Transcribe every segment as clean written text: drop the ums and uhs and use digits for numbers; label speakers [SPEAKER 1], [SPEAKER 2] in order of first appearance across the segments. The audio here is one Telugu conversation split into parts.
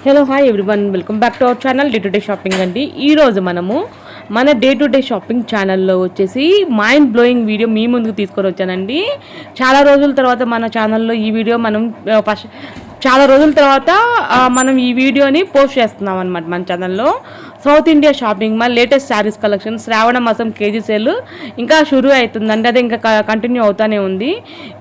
[SPEAKER 1] Hello hi everyone, welcome back to our channel day to day shopping అండి. ఈరోజు మనము మన డే టు డే షాపింగ్ ఛానల్లో వచ్చేసి మైండ్ బ్లోయింగ్ వీడియో మీ ముందుకు తీసుకొని వచ్చానండి. చాలా రోజుల తర్వాత మన ఛానల్లో ఈ వీడియో మనం ఫస్ట్ చాలా రోజుల తర్వాత మనం ఈ వీడియోని పోస్ట్ చేస్తున్నాం అనమాట మన ఛానల్లో. South India shopping mall latest saris collection Shravana మాసం కేజీ సేల్ ఇంకా షురూ అవుతుందండి. అదే ఇంకా కంటిన్యూ అవుతానే ఉంది.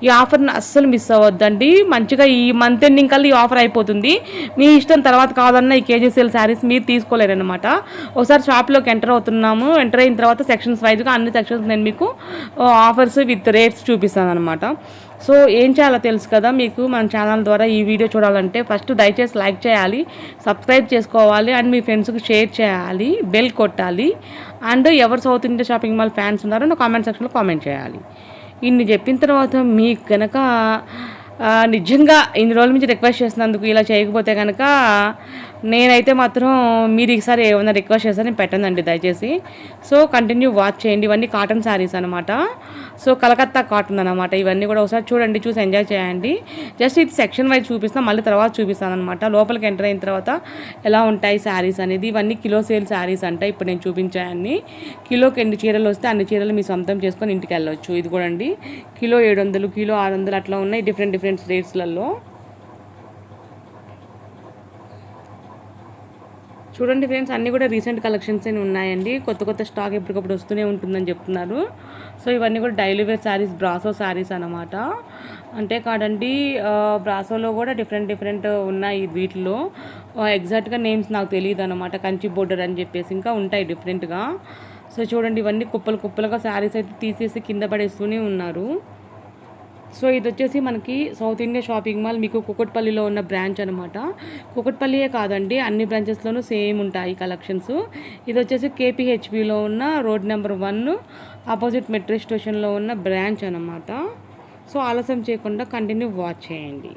[SPEAKER 1] ఈ ఆఫర్ని అస్సలు మిస్ అవ్వద్దండి. మంచిగా ఈ మంత్ ఎండింగ్ కల్లా ఈ ఆఫర్ అయిపోతుంది. మీ ఇష్టం, తర్వాత కావాలన్నా ఈ కేజీ సేల్ శారీస్ మీరు తీసుకోలేరనమాట. ఒకసారి షాప్లోకి ఎంటర్ అవుతున్నాము. ఎంటర్ అయిన తర్వాత సెక్షన్స్ వైజ్గా అన్ని సెక్షన్స్ నేను మీకు ఆఫర్స్ విత్ రేట్స్ చూపిస్తాను అనమాట. సో ఏం చేయాలో తెలుసు కదా మీకు. మన ఛానల్ ద్వారా ఈ వీడియో చూడాలంటే ఫస్ట్ దయచేసి లైక్ చేయాలి, సబ్స్క్రైబ్ చేసుకోవాలి, అండ్ మీ ఫ్రెండ్స్కి షేర్ చేయాలి, బెల్ కొట్టాలి, అండ్ ఎవరు south India shopping mall fans ఉన్నారో నా కామెంట్ సెక్షన్లో కామెంట్ చేయాలి. ఇన్ని చెప్పిన తర్వాత మీకు కనుక నిజంగా ఇన్ని రోజుల నుంచి రిక్వెస్ట్ చేసినందుకు ఇలా చేయకపోతే కనుక నేనైతే మాత్రం మీరు ఈసారి ఏమైనా రిక్వెస్ట్ చేస్తారని పెట్టండి దయచేసి. సో కంటిన్యూ వాచ్ చేయండి. ఇవన్నీ కాటన్ శారీస్ అనమాట. సో కలకత్తా కాటన్ అనమాట. ఇవన్నీ కూడా ఒకసారి చూడండి, చూసి ఎంజాయ్ చేయండి. జస్ట్ ఇది సెక్షన్ వైజ్ చూపిస్తాను, మళ్ళీ తర్వాత చూపిస్తాను అనమాట. లోపలికి ఎంటర్ అయిన తర్వాత ఎలా ఉంటాయి శారీస్ అనేది. ఇవన్నీ కిలో సేల్ శారీస్ అంట. ఇప్పుడు నేను చూపించాయన్ని కిలోకి ఎన్ని చీరలు వస్తే అన్ని చీరలు మీ సొంతం చేసుకొని ఇంటికి వెళ్ళవచ్చు. ఇది కూడా అండి కిలో 700, కిలో 600 అట్లా ఉన్నాయి డిఫరెంట్ రేట్స్లలో. చూడండి ఫ్రెండ్స్, అన్నీ కూడా రీసెంట్ కలెక్షన్స్ అని ఉన్నాయండి. కొత్త స్టాక్ ఎప్పటికప్పుడు వస్తూనే ఉంటుందని చెప్తున్నారు. సో ఇవన్నీ కూడా daily wear saris, brasso saris అనమాట. అంటే కాదండి, బ్రాసోలో కూడా డిఫరెంట్ ఉన్నాయి. వీటిలో ఎగ్జాక్ట్గా నేమ్స్ నాకు తెలియదు అనమాట. కంచి బోర్డర్ అని చెప్పేసి ఇంకా ఉంటాయి డిఫరెంట్గా. సో చూడండి, ఇవన్నీ కుప్పలుగా శారీస్ అయితే తీసేసి కింద పడేస్తూనే ఉన్నారు. సో ఇది వచ్చేసి మనకి సౌత్ ఇండియా షాపింగ్ మాల్ మీకు కూకట్పల్లిలో ఉన్న బ్రాంచ్ అనమాట. కూకట్పల్లియే కాదండి, అన్ని బ్రాంచెస్లోనూ సేమ్ ఉంటాయి కలెక్షన్స్. ఇది వచ్చేసి కేపీహెచ్బిలో ఉన్న రోడ్ నెంబర్ 1 ఆపోజిట్ మెట్రో స్టేషన్లో ఉన్న బ్రాంచ్ అనమాట. సో ఆలస్యం చేయకుండా కంటిన్యూ వాచ్ చేయండి.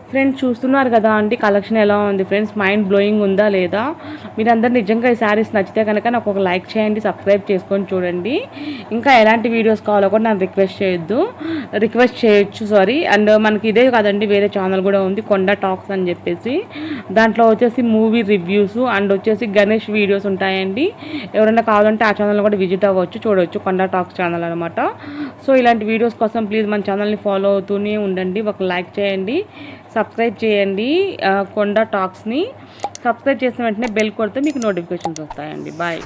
[SPEAKER 1] ఫ్రెండ్స్ చూస్తున్నారు కదా అండి కలెక్షన్ ఎలా ఉంది ఫ్రెండ్స్, మైండ్ బ్లోయింగ్ ఉందా లేదా? మీరందరూ నిజంగా ఈ శారీస్ నచ్చితే కనుక నాకు ఒక లైక్ చేయండి, సబ్స్క్రైబ్ చేసుకొని చూడండి. ఇంకా ఎలాంటి వీడియోస్ కావాలో కూడా నన్ను రిక్వెస్ట్ చేయొచ్చు అండ్ మనకి ఇదే కాదండి, వేరే ఛానల్ కూడా ఉంది కొండ టాక్స్ అని చెప్పేసి. దాంట్లో వచ్చేసి మూవీ రివ్యూస్ అండ్ వచ్చేసి గణేష్ వీడియోస్ ఉంటాయండి. ఎవరైనా కావాలంటే ఆ ఛానల్ కూడా విజిట్ అవ్వచ్చు, చూడవచ్చు. కొండ టాక్స్ ఛానల్ అనమాట. సో ఇలాంటి వీడియోస్ కోసం ప్లీజ్ మన ఛానల్ని ఫాలో అవుతూనే ఉండండి. ఒక లైక్ చేయండి, సబ్స్క్రైబ్ చేయండి. కొండ టాక్స్ని సబ్స్క్రైబ్ చేసిన వెంటనే బెల్ కొడితే మీకు నోటిఫికేషన్స్ వస్తాయండి. బాయ్.